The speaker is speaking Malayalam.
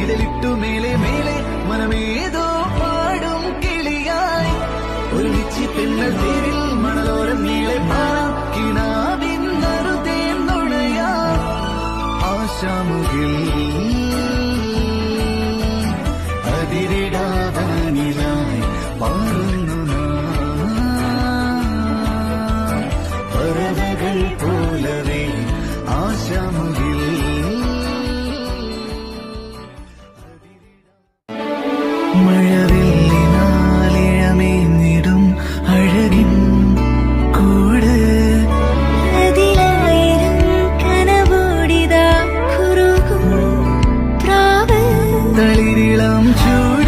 ഇടലിട്ടു മേലെ മേലെ മനമേതോ പാടും കിളിയായി ഒരുമിച്ച് തെന്നൽ തേരിൽ മണലോരം നീളെ പാടാം കിനാവിന്നറുതേൻ നുണയാ ആശാമുകിൽ അതിരിടാവാനിലായി പാടുന്നു പറവകൾ പോലവേ ആശാമുകിൽ മഴവില്ലിനാലിഴമേഞ്ഞിടും അഴകിൻ കൂട് അതിലായിരം കനവോടിതാ കുറുകും പ്രാവ് തളിരിളം ചൂട്